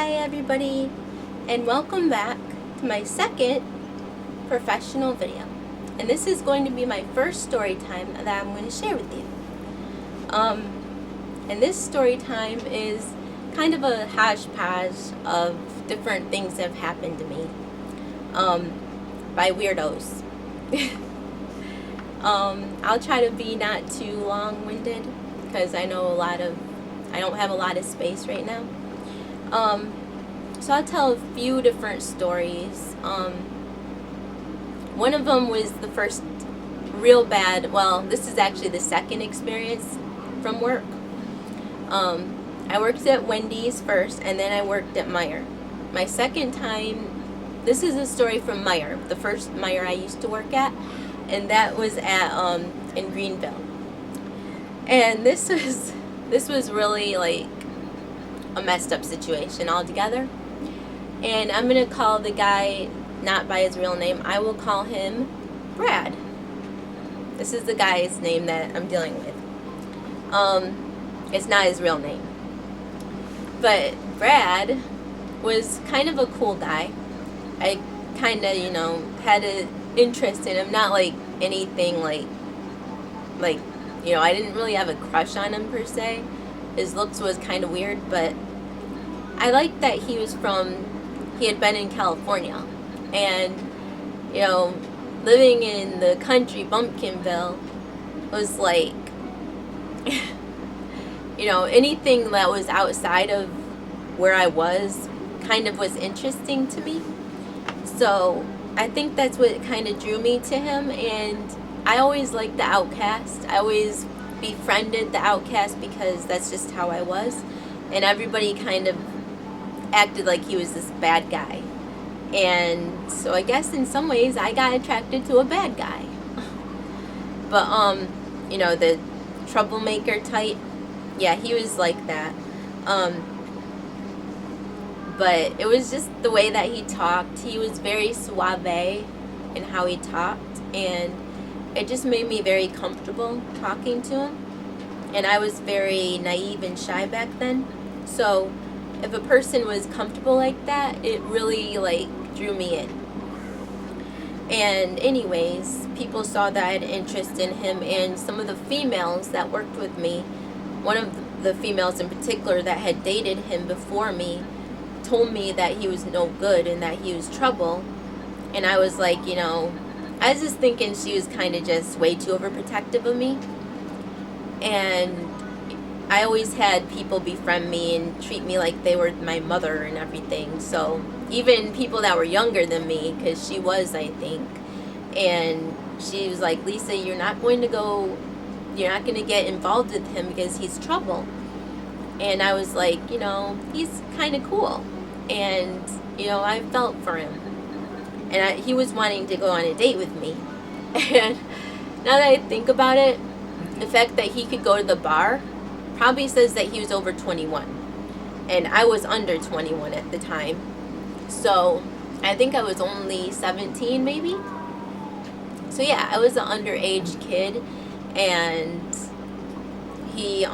Hi everybody, and welcome back to my second professional video. And this is going to be my first story time that I'm going to share with you. And this story time is kind of a hodgepodge of different things that have happened to me by weirdos. I'll try to be not too long-winded because I don't have a lot of space right now. So I'll tell a few different stories. One of them was the first real bad, well, this is actually the second experience from work. I worked at Wendy's first, and then I worked at Meijer. My second time, this is a story from Meijer, the first Meijer I used to work at, and that was at in Greenville. And this was really like a messed up situation altogether. And I'm gonna call the guy not by his real name. I will call him Brad. This is the guy's name that I'm dealing with. It's not his real name. But Brad was kind of a cool guy. I kind of, had an interest in him. Not like anything like, I didn't really have a crush on him per se. His looks was kind of weird, but I liked that he had been in California. And, living in the country, Bumpkinville, was like, anything that was outside of where I was kind of was interesting to me. So I think that's what kind of drew me to him. And I always liked the outcast. I always befriended the outcast because that's just how I was. And everybody kind of acted like he was this bad guy. And so I guess in some ways I got attracted to a bad guy. But, the troublemaker type, yeah, he was like that. But it was just the way that he talked. He was very suave in how he talked, and it just made me very comfortable talking to him. And I was very naive and shy back then. So if a person was comfortable like that, it really drew me in. And anyways, people saw that I had interest in him, and some of the females that worked with me, one of the females in particular that had dated him before me, told me that he was no good and that he was trouble. And I was like, I was just thinking she was kind of just way too overprotective of me. And I always had people befriend me and treat me like they were my mother and everything. So even people that were younger than me, because she was, I think, and she was like, Lisa, you're not going to get involved with him because he's trouble. And I was like, he's kind of cool. And, I felt for him. And he was wanting to go on a date with me. And now that I think about it, the fact that he could go to the bar probably says that he was over 21. And I was under 21 at the time. So I think I was only 17 maybe. So yeah, I was an underage kid. And he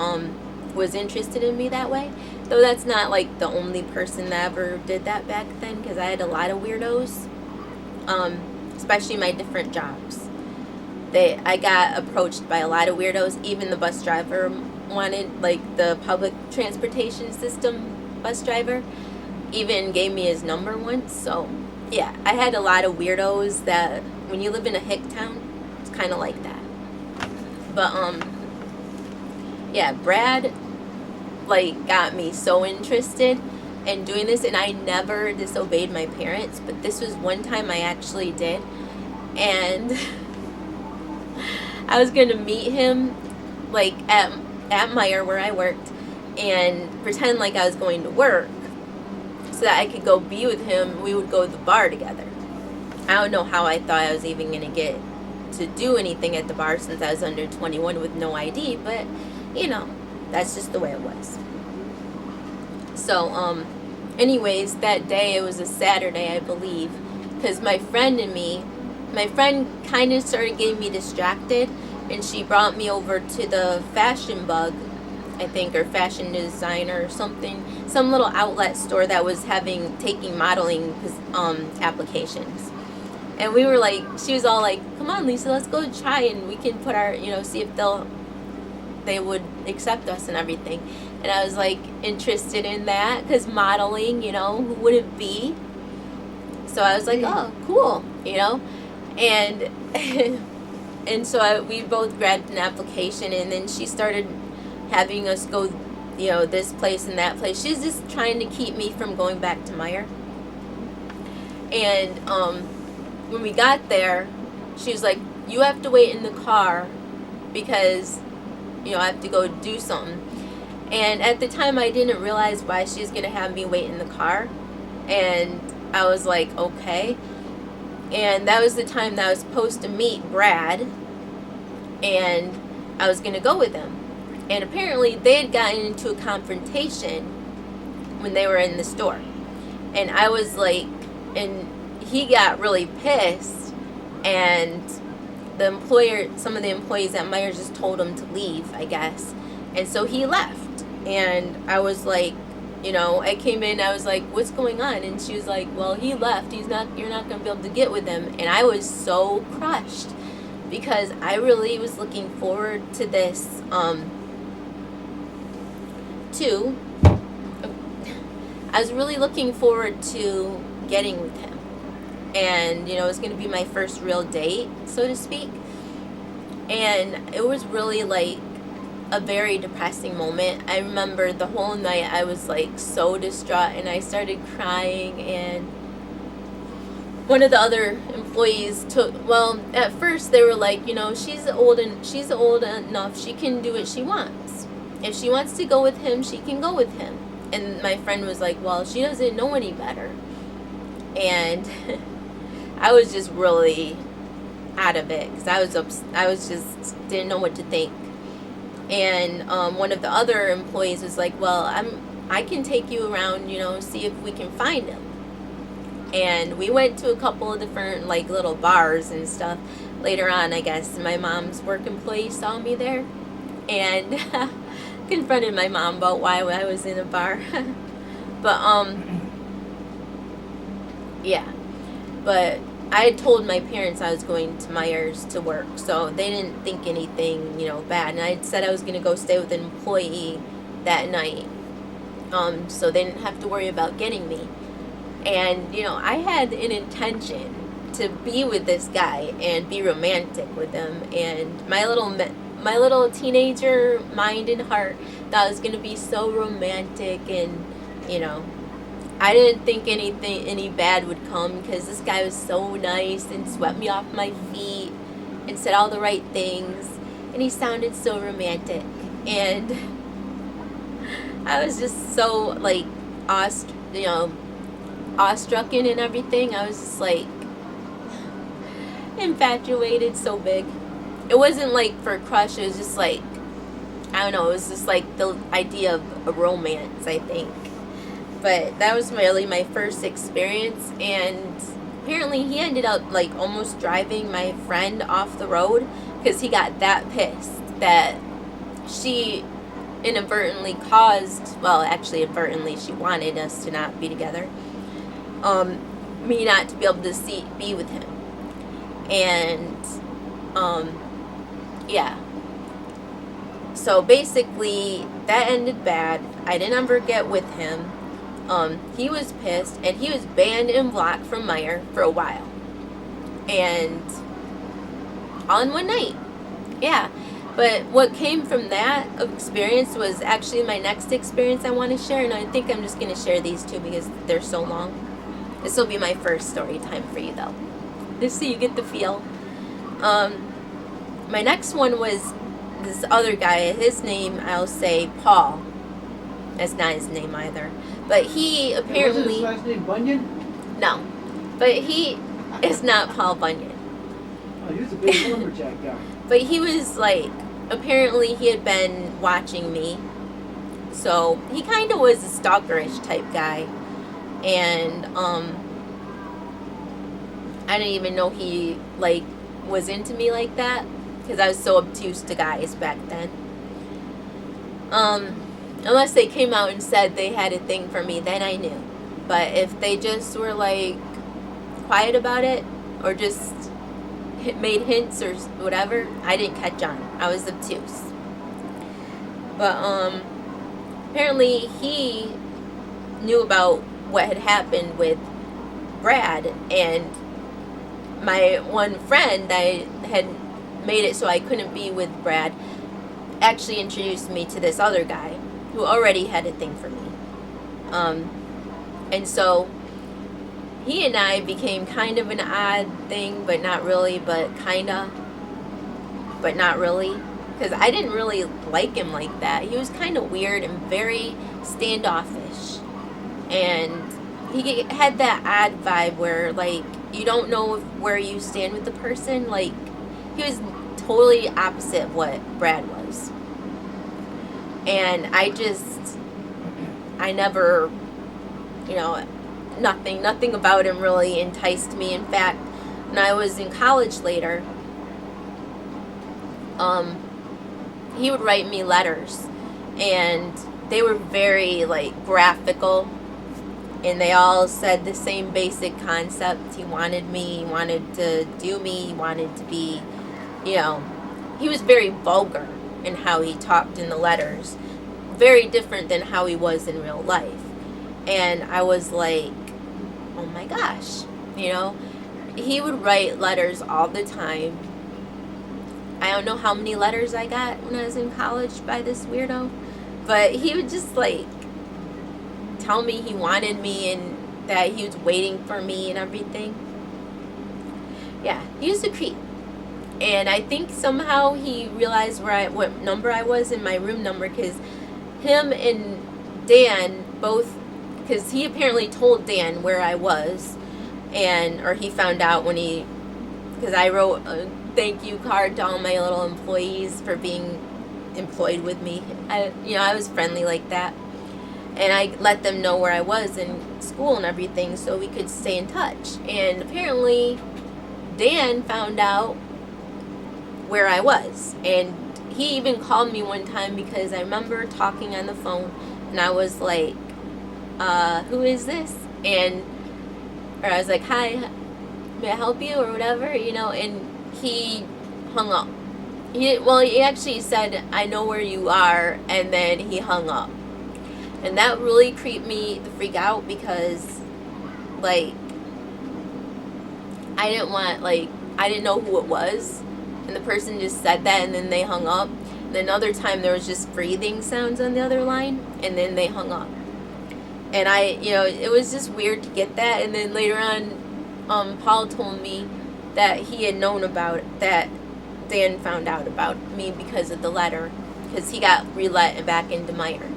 was interested in me that way. Though that's not the only person that ever did that back then, because I had a lot of weirdos, especially my different jobs. I got approached by a lot of weirdos. Even the bus driver wanted, the public transportation system bus driver, even gave me his number once. So yeah, I had a lot of weirdos that when you live in a hick town, it's kind of like that. But yeah, Brad got me so interested in doing this, and I never disobeyed my parents, but this was one time I actually did. And I was gonna meet him at Meijer where I worked, and pretend like I was going to work so that I could go be with him. We would go to the bar together. I don't know how I thought I was even gonna get to do anything at the bar since I was under 21 with no ID, but that's just the way it was. So anyways, that day, it was a Saturday, I believe, because my friend kind of started getting me distracted, and she brought me over to the Fashion Bug I think, or fashion designer or something. Some little outlet store that was taking modeling applications. And we were like, she was all like, "Come on, Lisa, let's go try, and we can put our, see if they would accept us and everything." And I was like interested in that because modeling, who would it be? So I was like, oh, cool, and and so we both grabbed an application, and then she started having us go, this place and that place. She's just trying to keep me from going back to Meyer. And when we got there, she was like, "You have to wait in the car because, I have to go do something." And at the time, I didn't realize why she was going to have me wait in the car. And I was like, okay. And that was the time that I was supposed to meet Brad. And I was going to go with him. And apparently, they had gotten into a confrontation when they were in the store. And I was like, and he got really pissed. And some of the employees at Myers just told him to leave, I guess. And so he left. And I was like, I came in, I was like, "What's going on?" And she was like, "Well, he left. You're not going to be able to get with him." And I was so crushed because I really was looking forward to this, I was really looking forward to getting with him. And, it was going to be my first real date, so to speak. And it was really like a very depressing moment. I remember the whole night I was like so distraught, and I started crying. And one of the other employees at first they were like, she's old enough, she can do what she wants. If she wants to go with him, she can go with him. And my friend was like, "Well, she doesn't know any better." And I was just really out of it because I was just didn't know what to think. And one of the other employees was like, "Well, I can take you around, see if we can find him." And we went to a couple of different like little bars and stuff. Later on, I guess my mom's work employee saw me there and confronted my mom about why I was in a bar. But yeah. But I had told my parents I was going to Myers to work, so they didn't think anything, bad. And I said I was going to go stay with an employee that night, so they didn't have to worry about getting me. And, I had an intention to be with this guy and be romantic with him. And my little teenager mind and heart thought it was going to be so romantic, and, I didn't think any bad would come because this guy was so nice and swept me off my feet and said all the right things, and he sounded so romantic. And I was just so like awestruck and everything. I was just like infatuated so big. It wasn't like for a crush, it was just like, I don't know, it was just like the idea of a romance, I think. But that was really my first experience, and apparently he ended up like almost driving my friend off the road because he got that pissed that she inadvertently she wanted us to not be together, me not to be able to be with him. And yeah, so basically that ended bad. I didn't ever get with him. He was pissed, and he was banned and blocked from Meyer for a while. And all in one night. Yeah. But what came from that experience was actually my next experience I want to share, and I think I'm just going to share these two because they're so long. This will be my first story time for you, though, just so you get the feel. My next one was this other guy. His name, I'll say Paul. That's not his name either. But he apparently... Wasn't his last name Bunyan? No. But he is not Paul Bunyan. Oh, he was a big lumberjack guy. But he was like... Apparently he had been watching me. So he kind of was a stalkerish type guy. And I didn't even know he like was into me like that. Because I was so obtuse to guys back then. Unless they came out and said they had a thing for me, then I knew. But if they just were like quiet about it or just made hints or whatever, I didn't catch on. I was obtuse. But apparently he knew about what had happened with Brad, and my one friend that had made it so I couldn't be with Brad actually introduced me to this other guy who already had a thing for me. And so he and I became kind of an odd thing, but not really, but kinda, but not really. Because I didn't really like him like that. He was kind of weird and very standoffish. And he had that odd vibe where, like, you don't know where you stand with the person. Like, he was totally opposite of what Brad was. And I never, nothing about him really enticed me. In fact, when I was in college later, he would write me letters, and they were very, like, graphical, and they all said the same basic concept. He wanted me, he wanted to do me, he wanted to be, he was very vulgar in how he talked in the letters, very different than how he was in real life. And I was like, oh my gosh, he would write letters all the time. I don't know how many letters I got when I was in college by this weirdo, but he would just, like, tell me he wanted me and that he was waiting for me and everything. Yeah, he was a creep. And I think somehow he realized what number I was in my room number, because him and Dan both, because he apparently told Dan where I was, or he found out because I wrote a thank you card to all my little employees for being employed with me. I was friendly like that. And I let them know where I was in school and everything so we could stay in touch. And apparently Dan found out where I was. And he even called me one time because I remember talking on the phone and I was like, who is this? Or I was like, hi, may I help you or whatever, and he hung up. He actually said, I know where you are, and then he hung up. And that really creeped me the freak out because, like, I didn't know who it was. And the person just said that, and then they hung up. And then another time there was just breathing sounds on the other line, and then they hung up. And it was just weird to get that. And then later on, Paul told me that he had known that Dan found out about me because of the letter, because he got relet back into Meyer.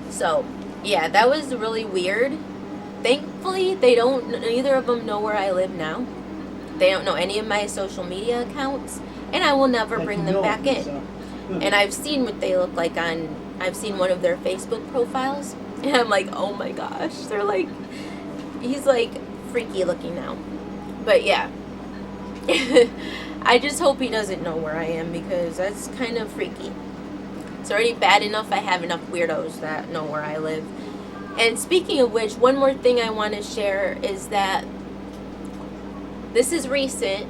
So, yeah, that was really weird. Thankfully, neither of them know where I live now. They don't know any of my social media accounts, and I will never bring them back in. And I've seen what they look like I've seen one of their Facebook profiles, and I'm like, oh my gosh, he's like freaky looking now. But yeah, I just hope he doesn't know where I am, because that's kind of freaky. It's already bad enough I have enough weirdos that know where I live. And speaking of which, one more thing I want to share is that this is recent,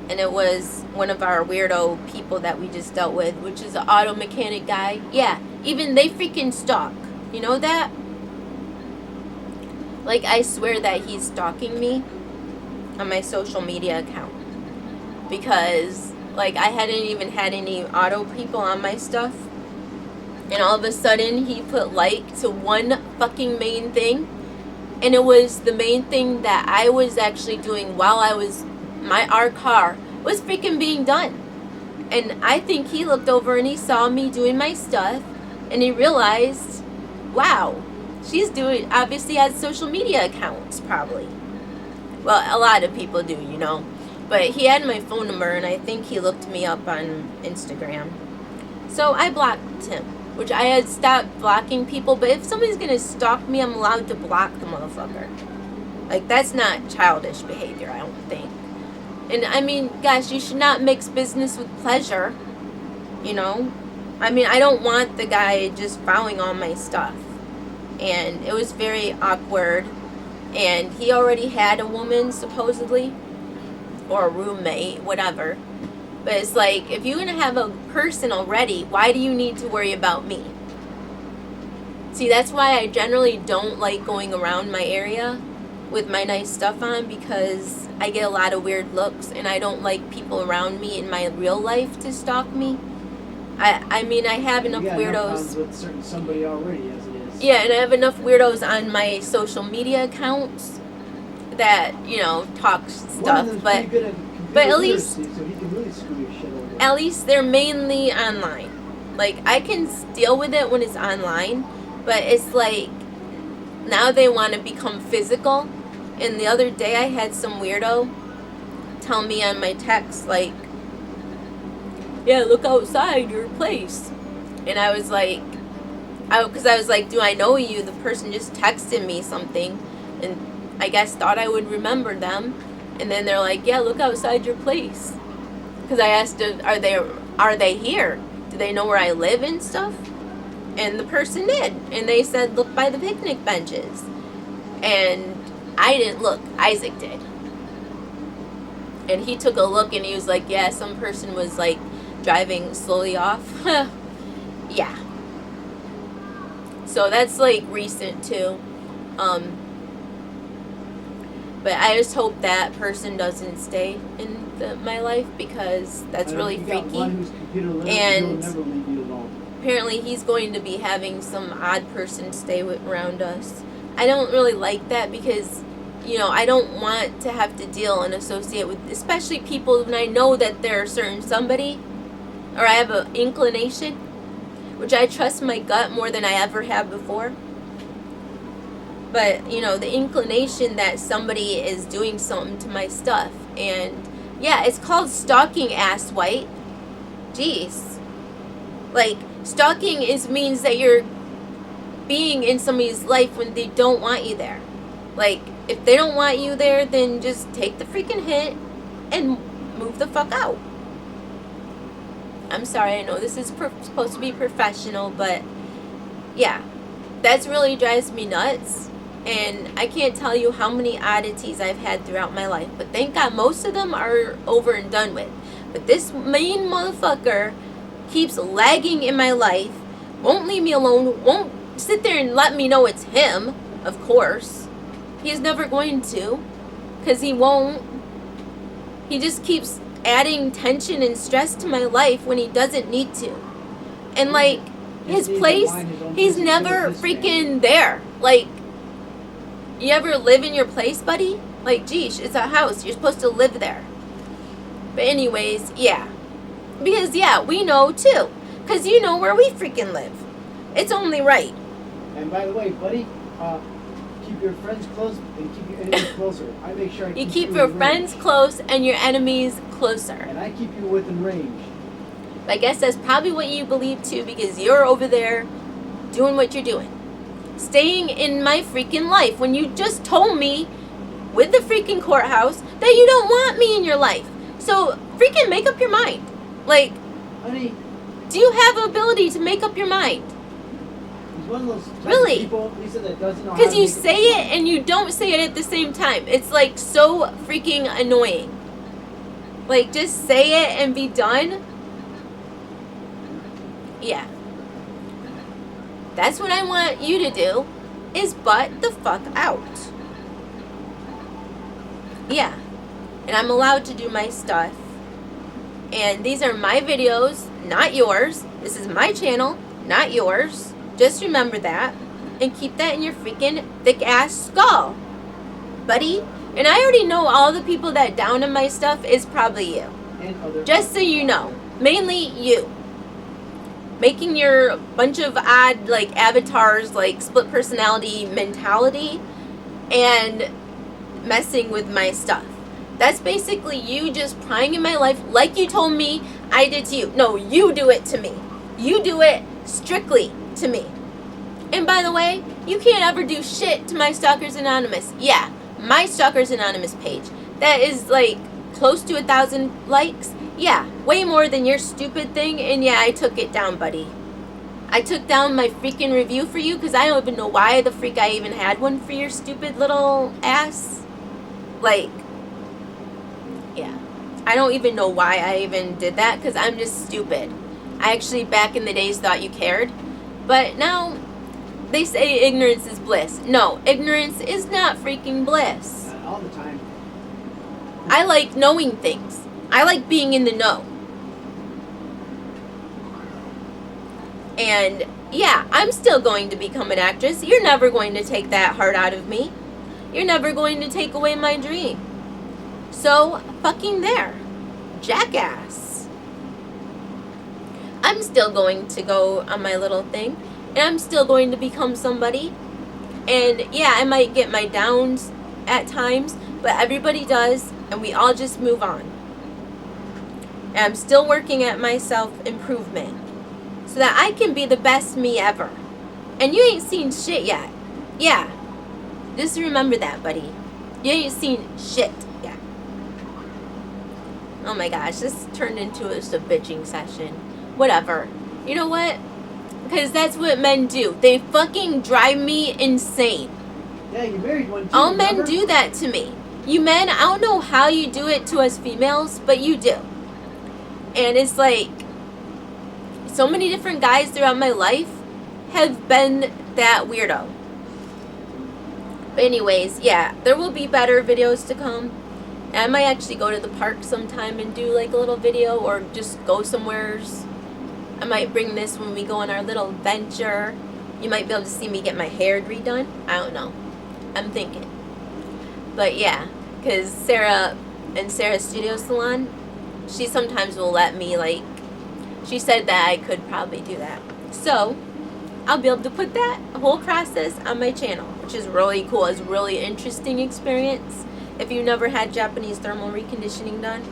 and it was one of our weirdo people that we just dealt with, which is an auto mechanic guy. Yeah, even they freaking stalk. You know that? Like, I swear that he's stalking me on my social media account. Because, like, I hadn't even had any auto people on my stuff. And all of a sudden, he put like to one fucking main thing. And it was the main thing that I was actually doing while our car was freaking being done. And I think he looked over and he saw me doing my stuff. And he realized, wow, obviously has social media accounts, probably. Well, a lot of people do, But he had my phone number, and I think he looked me up on Instagram. So I blocked him, which I had stopped blocking people. But if somebody's going to stalk me, I'm allowed to block the motherfucker. Like, that's not childish behavior, I don't think. And, I mean, gosh, you should not mix business with pleasure, I mean, I don't want the guy just following all my stuff. And it was very awkward. And he already had a woman, supposedly, or a roommate, whatever. But it's like, if you're going to have a person already, why do you need to worry about me? See, that's why I generally don't like going around my area with my nice stuff on, because I get a lot of weird looks, and I don't like people around me in my real life to stalk me. I mean, I have enough weirdos. With somebody already as it is. Yeah, and I have enough weirdos on my social media accounts that, you know, talk stuff, but at least, so he can really screw your shit over. At least they're mainly online. Like, I can deal with it when it's online, but it's like, now they want to become physical. And the other day I had some weirdo tell me on my text, like, yeah, look outside your place. And I was like, because I was like, do I know you? The person just texted me something, and I guess thought I would remember them. And then they're like, yeah, look outside your place. Because I asked, are they here? Do they know where I live and stuff? And the person did. And they said, look by the picnic benches. And I didn't look. Isaac did. And he took a look and he was like, yeah, some person was like driving slowly off. Yeah. So that's like recent too. But I just hope that person doesn't stay in my life, because that's really freaky. And apparently he's going to be having some odd person stay around us. I don't really like that, because, you know, I don't want to have to deal and associate with, especially people when I know that they're a certain somebody, or I have an inclination, which I trust my gut more than I ever have before. But, you know, the inclination that somebody is doing something to my stuff. And, yeah, it's called stalking, ass white. Jeez. Like, stalking means that you're being in somebody's life when they don't want you there. Like, if they don't want you there, then just take the freaking hit and move the fuck out. I'm sorry, I know this is supposed to be professional, but, yeah. That's really drives me nuts. And I can't tell you how many oddities I've had throughout my life. But thank God most of them are over and done with. But this main motherfucker keeps lagging in my life. Won't leave me alone. Won't sit there and let me know it's him. Of course. He's never going to. Because he won't. He just keeps adding tension and stress to my life when he doesn't need to. And like, his place, he's never freaking there. Like, you ever live in your place, buddy? Like, geez, it's a house. You're supposed to live there. But anyways, yeah. Because, yeah, we know, too. Because you know where we freaking live. It's only right. And by the way, buddy, keep your friends close and keep your enemies closer. I make sure I keep you keep your friends close and your enemies closer. And I keep you within range. I guess that's probably what you believe, too, because you're over there doing what you're doing. Staying in my freaking life when you just told me with the freaking courthouse that you don't want me in your life. So freaking make up your mind. Like, honey, do you have the ability to make up your mind? He's one of those really? People, Lisa, that doesn't know because you say it and you don't say it at the same time. It's like so freaking annoying. Like, just say it and be done. Yeah. That's what I want you to do, is butt the fuck out. Yeah. And I'm allowed to do my stuff. And these are my videos, not yours. This is my channel, not yours. Just remember that. And keep that in your freaking thick ass skull, buddy. And I already know all the people that down on my stuff is probably you. Just so you know. Mainly you. Making your bunch of odd, like, avatars, like, split personality mentality, and messing with my stuff. That's basically you just prying in my life like you told me I did to you. No, you do it to me. You do it strictly to me. And by the way, you can't ever do shit to my Stalkers Anonymous. Yeah, my Stalkers Anonymous page. That is, like, close to 1,000 likes. Yeah, way more than your stupid thing, and yeah, I took it down, buddy. I took down my freaking review for you because I don't even know why the freak I even had one for your stupid little ass. Like, yeah. I don't even know why I even did that because I'm just stupid. I actually, back in the days, thought you cared. But now, they say ignorance is bliss. No, ignorance is not freaking bliss. All the time. I like knowing things. I like being in the know. And yeah, I'm still going to become an actress. You're never going to take that heart out of me. You're never going to take away my dream. So, fucking there. Jackass. I'm still going to go on my little thing. And I'm still going to become somebody. And yeah, I might get my downs at times. But everybody does. And we all just move on. And I'm still working at my self-improvement. So that I can be the best me ever. And you ain't seen shit yet. Yeah. Just remember that, buddy. You ain't seen shit yet. Oh my gosh, this turned into a bitching session. Whatever. You know what? Because that's what men do. They fucking drive me insane. Yeah, you married one too. All men remember? do that to me. You men, I don't know how you do it to us females, but you do. And it's like, so many different guys throughout my life have been that weirdo. But anyways, yeah, there will be better videos to come. And I might actually go to the park sometime and do like a little video, or just go somewheres. I might bring this when we go on our little adventure. You might be able to see me get my hair redone. I don't know. I'm thinking. But yeah, because Sarah and Sarah's Studio Salon, she sometimes will let me, like, she said that I could probably do that. So, I'll be able to put that whole process on my channel, which is really cool. It's a really interesting experience. If you've never had Japanese thermal reconditioning done,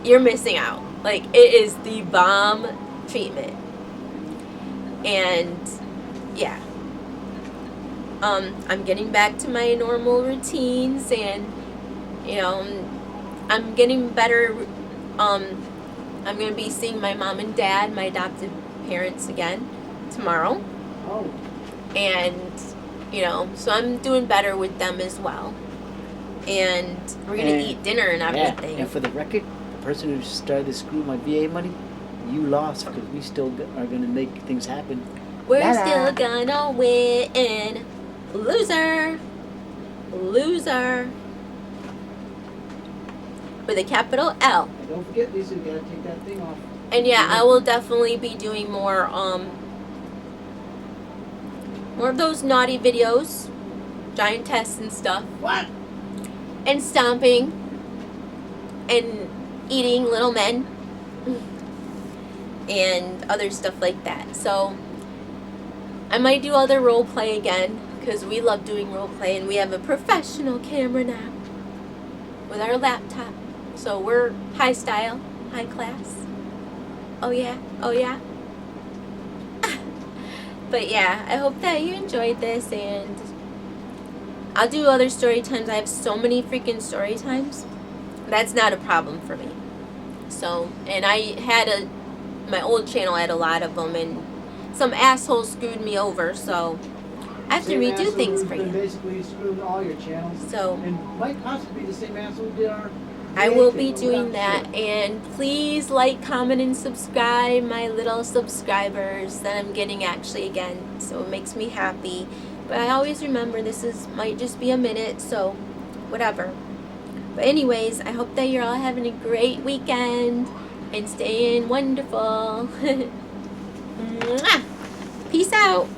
you're missing out. Like, it is the bomb treatment. And, yeah. I'm getting back to my normal routines, and, you know, I'm getting better. I'm going to be seeing my mom and dad, my adopted parents, again tomorrow. Oh. And, you know, so I'm doing better with them as well. And we're going to eat dinner and everything. Yeah, and for the record, the person who started to screw my VA money, you lost, because we still are going to make things happen. We're La-la. still gonna win. Loser. Loser. With a capital L. And don't forget, Lisa, you gotta take that thing off. And yeah, I will definitely be doing more of those naughty videos. Giant tests and stuff. What? And stomping. And eating little men. And other stuff like that. So, I might do other role play again, because we love doing role play, and we have a professional camera now with our laptop. So we're high style, high class. Oh yeah, oh yeah. But yeah, I hope that you enjoyed this, and I'll do other story times. I have so many freaking story times. That's not a problem for me. So, and I had my old channel had a lot of them, and some asshole screwed me over, so I have to Same redo asshole things who's for been you. basically screwing all your channels. So, And might possibly be the same asshole who did our. I will be VA doing thing, that, sure. and please like, comment, and subscribe, my little subscribers that I'm getting actually again, so it makes me happy. But I always remember might just be a minute, so whatever. But anyways, I hope that you're all having a great weekend and staying wonderful. Mwah! Peace out.